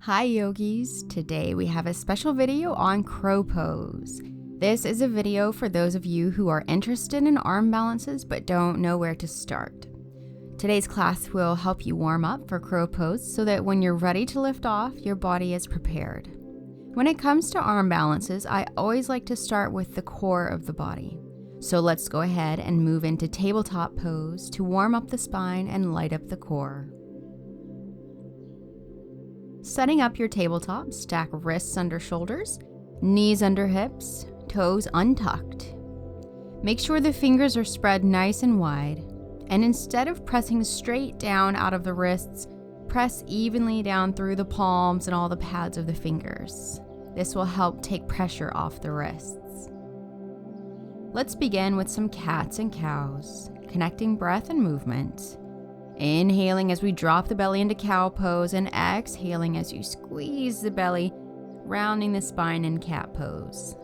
Hi yogis, today we have a special video on crow pose. This is a video for those of you who are interested in arm balances but don't know where to start. Today's class will help you warm up for crow pose so that when you're ready to lift off, your body is prepared. When it comes to arm balances, I always like to start with the core of the body. So let's go ahead and move into tabletop pose to warm up the spine and light up the core. Setting up your tabletop, stack wrists under shoulders, knees under hips, toes untucked. Make sure the fingers are spread nice and wide, and instead of pressing straight down out of the wrists, press evenly down through the palms and all the pads of the fingers. This will help take pressure off the wrists. Let's begin with some cats and cows, connecting breath and movement. Inhaling as we drop the belly into cow pose and exhaling as you squeeze the belly, rounding the spine in cat pose.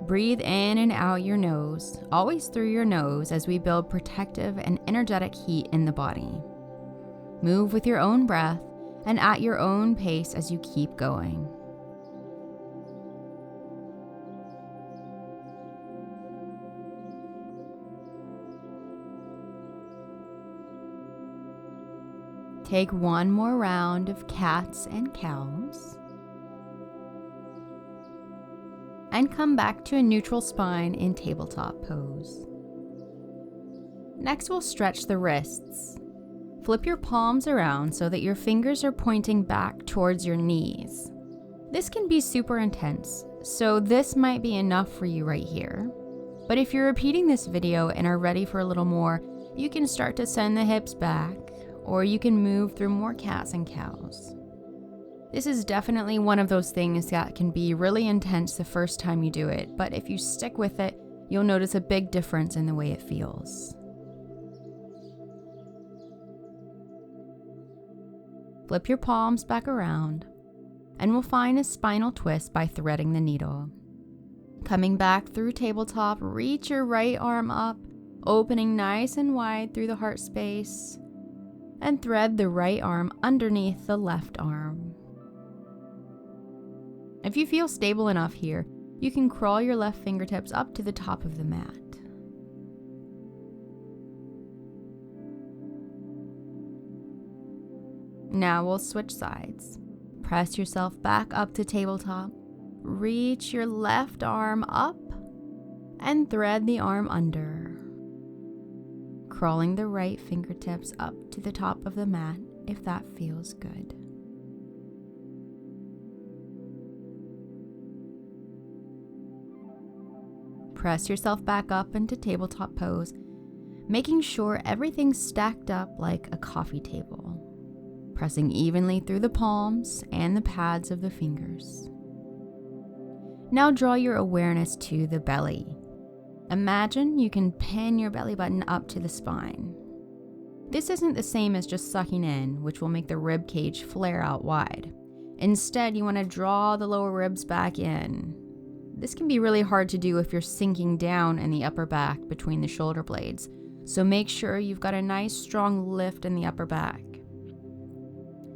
Breathe in and out your nose, always through your nose as we build protective and energetic heat in the body. Move with your own breath and at your own pace as you keep going. Take one more round of cats and cows. And come back to a neutral spine in tabletop pose. Next, we'll stretch the wrists. Flip your palms around so that your fingers are pointing back towards your knees. This can be super intense, so this might be enough for you right here. But if you're repeating this video and are ready for a little more, you can start to send the hips back, or you can move through more cats and cows. This is definitely one of those things that can be really intense the first time you do it, but if you stick with it, you'll notice a big difference in the way it feels. Flip your palms back around, and we'll find a spinal twist by threading the needle. Coming back through tabletop, reach your right arm up, opening nice and wide through the heart space, and thread the right arm underneath the left arm. If you feel stable enough here, you can crawl your left fingertips up to the top of the mat. Now we'll switch sides. Press yourself back up to tabletop, reach your left arm up, and thread the arm under. Crawling the right fingertips up to the top of the mat if that feels good. Press yourself back up into tabletop pose, making sure everything's stacked up like a coffee table, pressing evenly through the palms and the pads of the fingers. Now draw your awareness to the belly. Imagine you can pin your belly button up to the spine. This isn't the same as just sucking in, which will make the rib cage flare out wide. Instead, you want to draw the lower ribs back in. This can be really hard to do if you're sinking down in the upper back between the shoulder blades, so make sure you've got a nice strong lift in the upper back.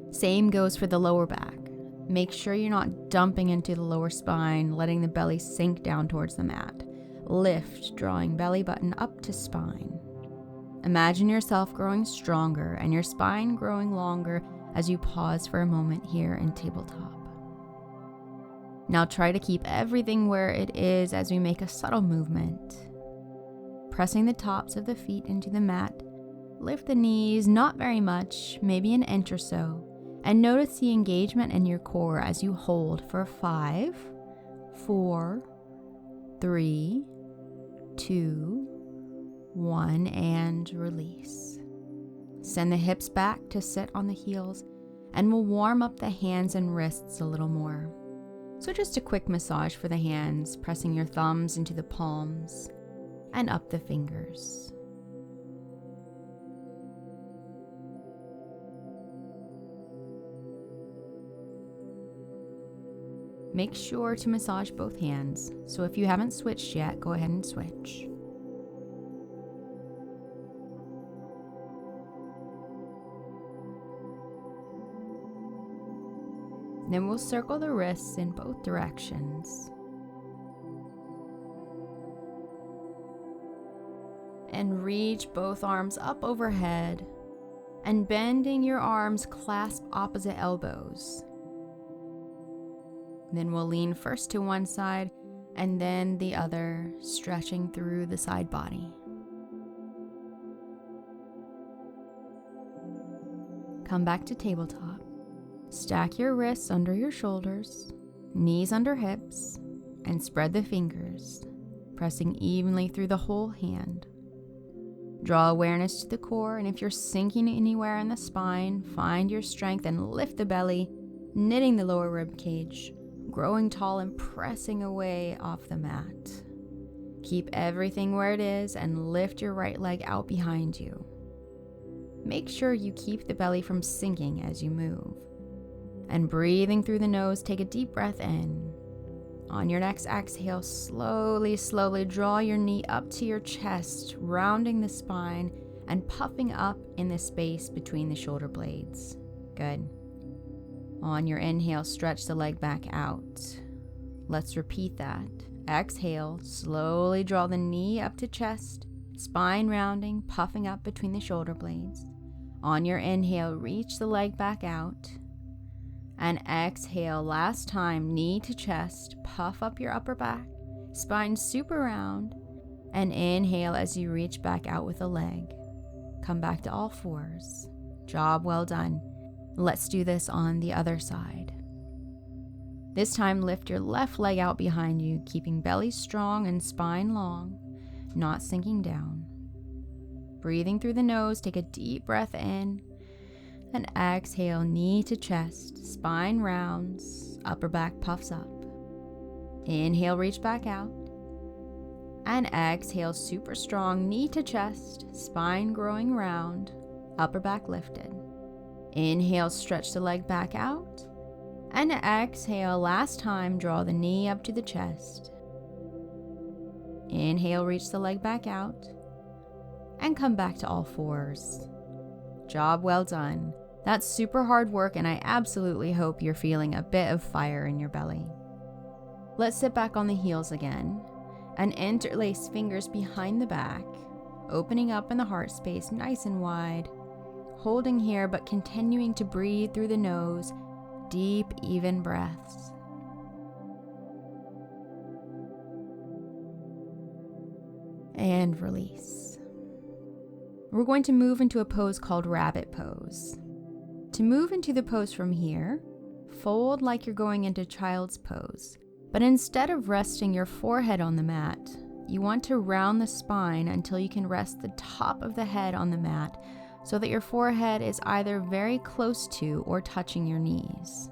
Same goes for the lower back. Make sure you're not dumping into the lower spine, letting the belly sink down towards the mat. Lift, drawing belly button up to spine. Imagine yourself growing stronger and your spine growing longer as you pause for a moment here in tabletop. Now try to keep everything where it is as we make a subtle movement. Pressing the tops of the feet into the mat, lift the knees not very much, maybe an inch or so, and notice the engagement in your core as you hold for 5, 4, 3, 2, 1, and release. Send the hips back to sit on the heels, and we'll warm up the hands and wrists a little more. So just a quick massage for the hands, pressing your thumbs into the palms and up the fingers. Make sure to massage both hands, so if you haven't switched yet, go ahead and switch. Then we'll circle the wrists in both directions. And reach both arms up overhead, and bending your arms, clasp opposite elbows. Then we'll lean first to one side and then the other, stretching through the side body. Come back to tabletop. Stack your wrists under your shoulders, knees under hips, and spread the fingers, pressing evenly through the whole hand. Draw awareness to the core, and if you're sinking anywhere in the spine, find your strength and lift the belly, knitting the lower rib cage, growing tall and pressing away off the mat. Keep everything where it is and lift your right leg out behind you. Make sure you keep the belly from sinking as you move. And breathing through the nose, take a deep breath in. On your next exhale, slowly draw your knee up to your chest, rounding the spine and puffing up in the space between the shoulder blades. Good. On your inhale, stretch the leg back out. Let's repeat that. Exhale, slowly draw the knee up to chest, spine rounding, puffing up between the shoulder blades. On your inhale, reach the leg back out. And exhale, last time, knee to chest, puff up your upper back, spine super round, and inhale as you reach back out with the leg. Come back to all fours. Job well done. Let's do this on the other side. This time, lift your left leg out behind you, keeping belly strong and spine long, not sinking down. Breathing through the nose, take a deep breath in, and exhale, knee to chest, spine rounds, upper back puffs up. Inhale, reach back out. And exhale, super strong, knee to chest, spine growing round, upper back lifted. Inhale, stretch the leg back out. And exhale, last time, draw the knee up to the chest. Inhale, reach the leg back out. And come back to all fours. Job well done. That's super hard work, and I absolutely hope you're feeling a bit of fire in your belly. Let's sit back on the heels again and interlace fingers behind the back, opening up in the heart space nice and wide, holding here but continuing to breathe through the nose, deep, even breaths. And release. We're going to move into a pose called rabbit pose. To move into the pose from here, fold like you're going into child's pose, but instead of resting your forehead on the mat, you want to round the spine until you can rest the top of the head on the mat so that your forehead is either very close to or touching your knees.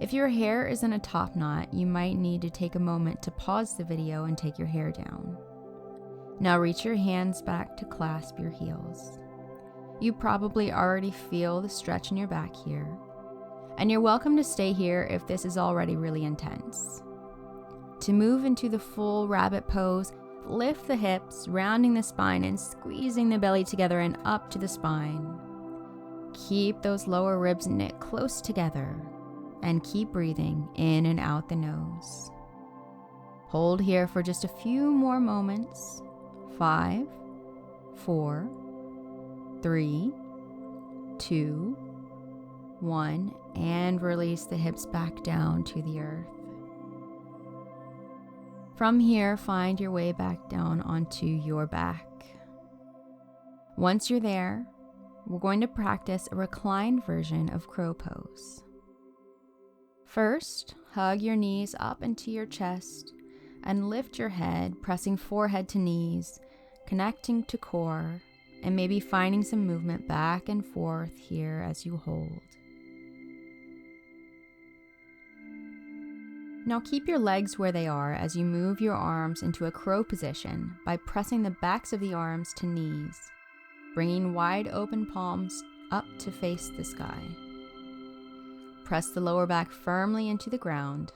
If your hair is in a top knot, you might need to take a moment to pause the video and take your hair down. Now reach your hands back to clasp your heels. You probably already feel the stretch in your back here, and you're welcome to stay here if this is already really intense. To move into the full rabbit pose, lift the hips, rounding the spine and squeezing the belly together and up to the spine. Keep those lower ribs knit close together and keep breathing in and out the nose. Hold here for just a few more moments. 5, 4, 3, 2, 1, and release the hips back down to the earth. From here, find your way back down onto your back. Once you're there, we're going to practice a reclined version of crow pose. First, hug your knees up into your chest and lift your head, pressing forehead to knees, connecting to core, and maybe finding some movement back and forth here as you hold. Now keep your legs where they are as you move your arms into a crow position by pressing the backs of the arms to knees, bringing wide open palms up to face the sky. Press the lower back firmly into the ground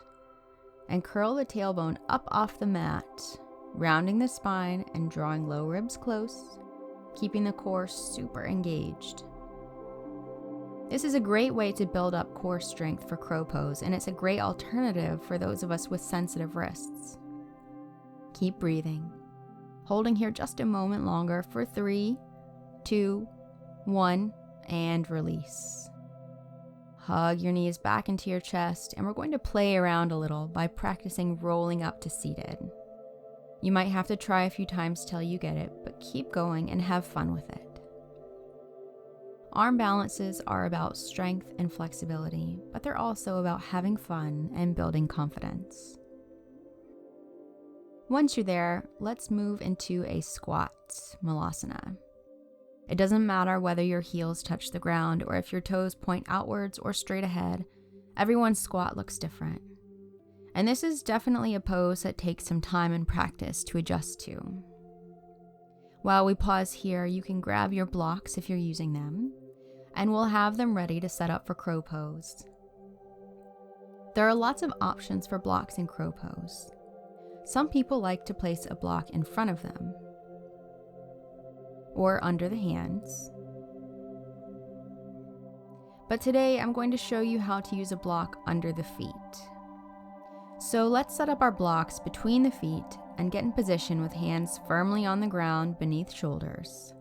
and curl the tailbone up off the mat, rounding the spine and drawing low ribs close, keeping the core super engaged. This is a great way to build up core strength for crow pose, and it's a great alternative for those of us with sensitive wrists. Keep breathing, holding here just a moment longer for 3, 2, 1, and release. Hug your knees back into your chest, and we're going to play around a little by practicing rolling up to seated. You might have to try a few times till you get it, but keep going and have fun with it. Arm balances are about strength and flexibility, but they're also about having fun and building confidence. Once you're there, let's move into a squat malasana. It doesn't matter whether your heels touch the ground or if your toes point outwards or straight ahead, everyone's squat looks different. And this is definitely a pose that takes some time and practice to adjust to. While we pause here, you can grab your blocks if you're using them, and we'll have them ready to set up for crow pose. There are lots of options for blocks in crow pose. Some people like to place a block in front of them, or under the hands. But today I'm going to show you how to use a block under the feet. So let's set up our blocks between the feet and get in position with hands firmly on the ground beneath shoulders,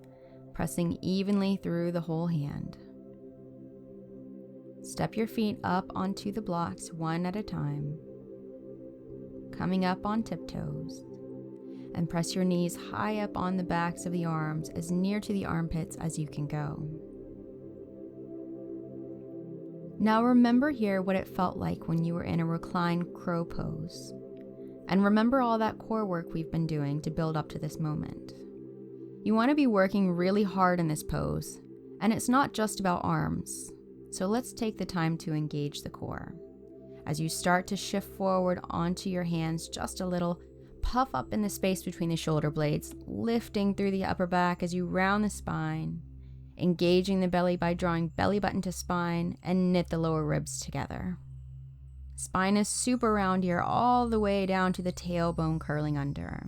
pressing evenly through the whole hand. Step your feet up onto the blocks one at a time, coming up on tiptoes, and press your knees high up on the backs of the arms as near to the armpits as you can go. Now remember here what it felt like when you were in a reclined crow pose, and remember all that core work we've been doing to build up to this moment. You want to be working really hard in this pose, and it's not just about arms. So let's take the time to engage the core. As you start to shift forward onto your hands just a little, puff up in the space between the shoulder blades, lifting through the upper back as you round the spine, engaging the belly by drawing belly button to spine and knit the lower ribs together. Spine is super round here all the way down to the tailbone curling under.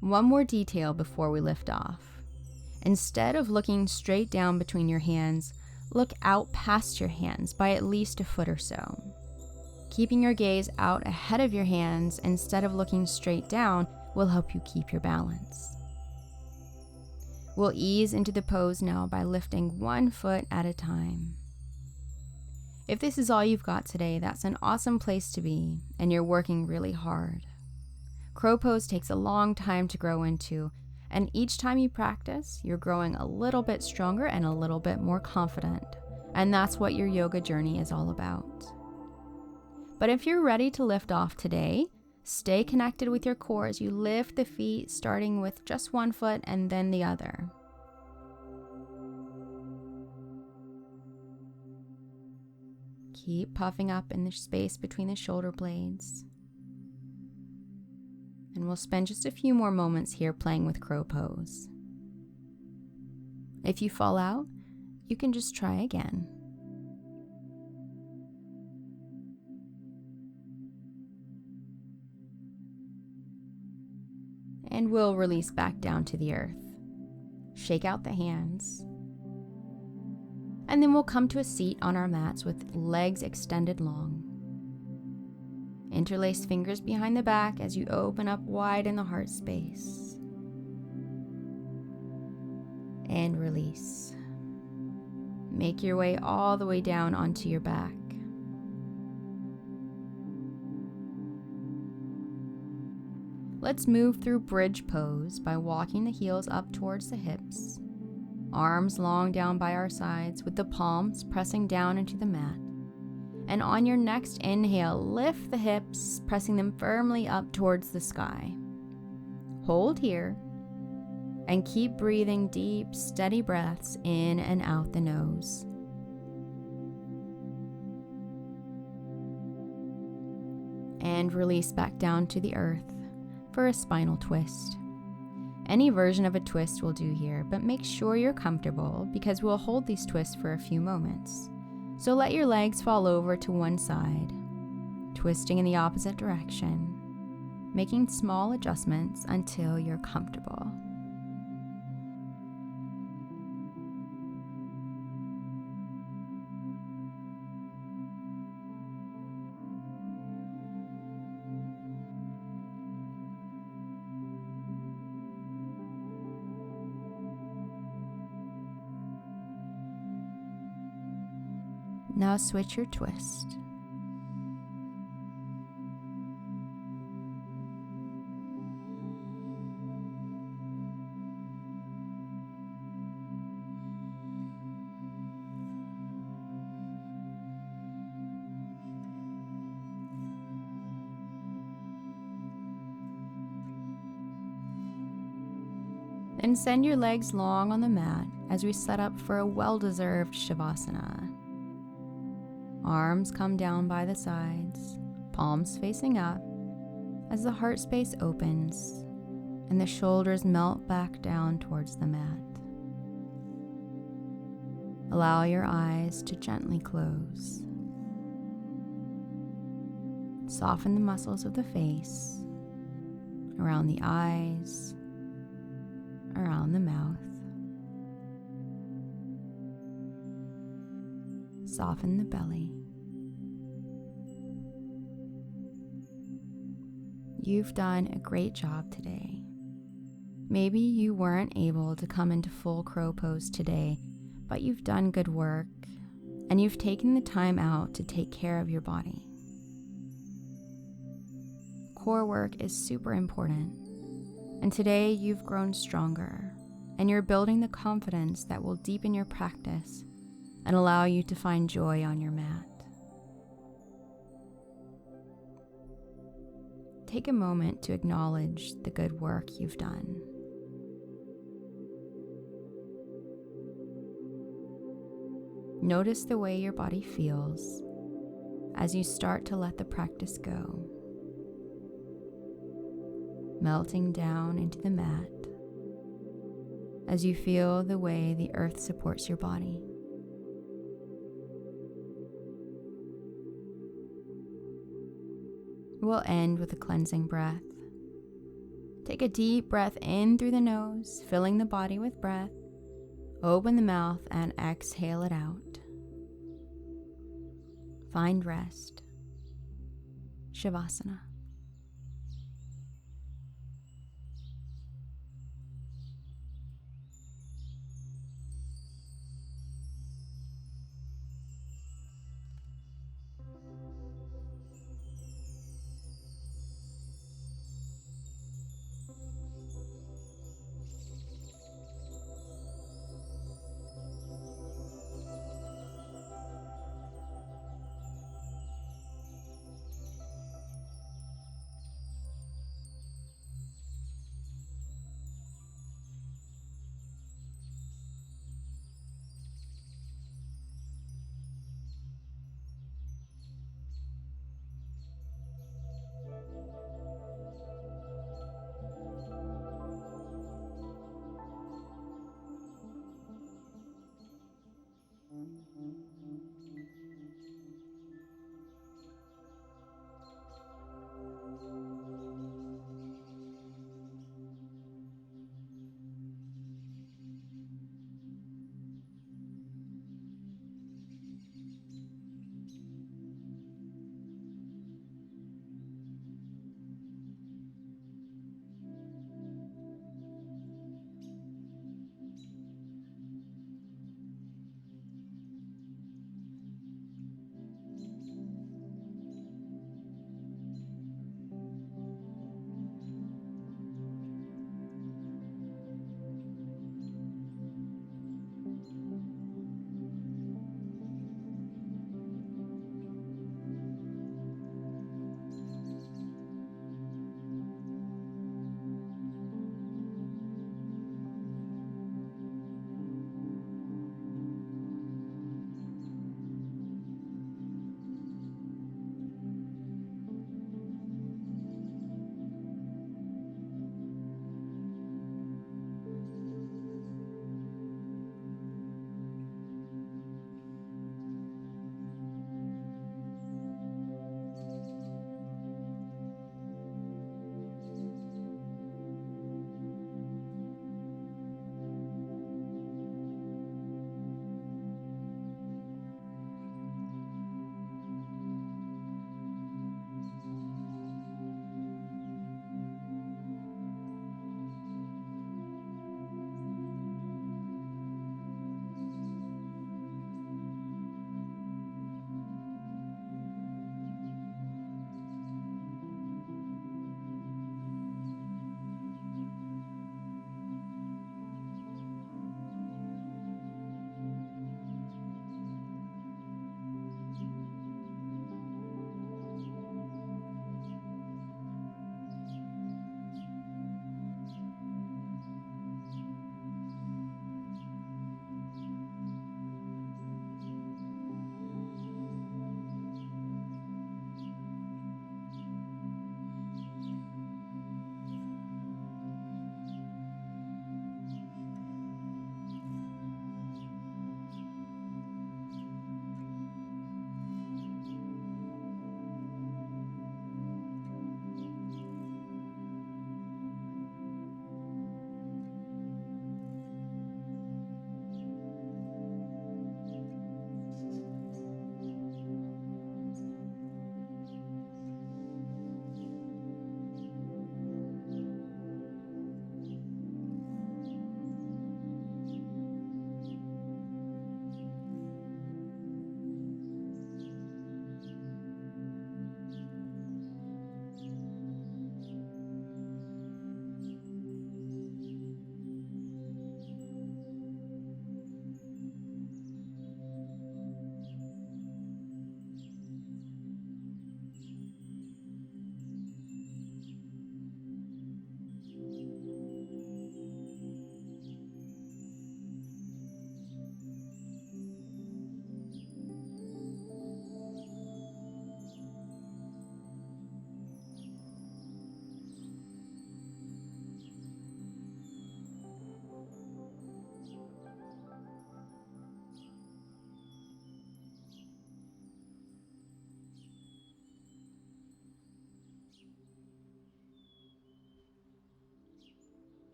One more detail before we lift off. Instead of looking straight down between your hands, look out past your hands by at least a foot or so. Keeping your gaze out ahead of your hands instead of looking straight down will help you keep your balance. We'll ease into the pose now by lifting one foot at a time. If this is all you've got today, that's an awesome place to be, and you're working really hard. Crow pose takes a long time to grow into, and each time you practice, you're growing a little bit stronger and a little bit more confident. And that's what your yoga journey is all about. But if you're ready to lift off today, stay connected with your core as you lift the feet, starting with just one foot and then the other. Keep puffing up in the space between the shoulder blades. And we'll spend just a few more moments here playing with crow pose. If you fall out, you can just try again. And we'll release back down to the earth. Shake out the hands. And then we'll come to a seat on our mats with legs extended long. Interlace fingers behind the back as you open up wide in the heart space. And release. Make your way all the way down onto your back. Let's move through bridge pose by walking the heels up towards the hips, arms long down by our sides with the palms pressing down into the mat. And on your next inhale, lift the hips, pressing them firmly up towards the sky. Hold here and keep breathing deep, steady breaths in and out the nose. And release back down to the earth for a spinal twist. Any version of a twist will do here, but make sure you're comfortable because we'll hold these twists for a few moments. So let your legs fall over to one side, twisting in the opposite direction, making small adjustments until you're comfortable. Now switch your twist. Then send your legs long on the mat as we set up for a well-deserved Shavasana. Arms come down by the sides, palms facing up, as the heart space opens and the shoulders melt back down towards the mat. Allow your eyes to gently close. Soften the muscles of the face, around the eyes, around the mouth. Soften the belly. You've done a great job today. Maybe you weren't able to come into full crow pose today, but you've done good work and you've taken the time out to take care of your body. Core work is super important, and today you've grown stronger and you're building the confidence that will deepen your practice and allow you to find joy on your mat. Take a moment to acknowledge the good work you've done. Notice the way your body feels as you start to let the practice go, melting down into the mat as you feel the way the earth supports your body. We'll end with a cleansing breath. Take a deep breath in through the nose, filling the body with breath. Open the mouth and exhale it out. Find rest. Shavasana.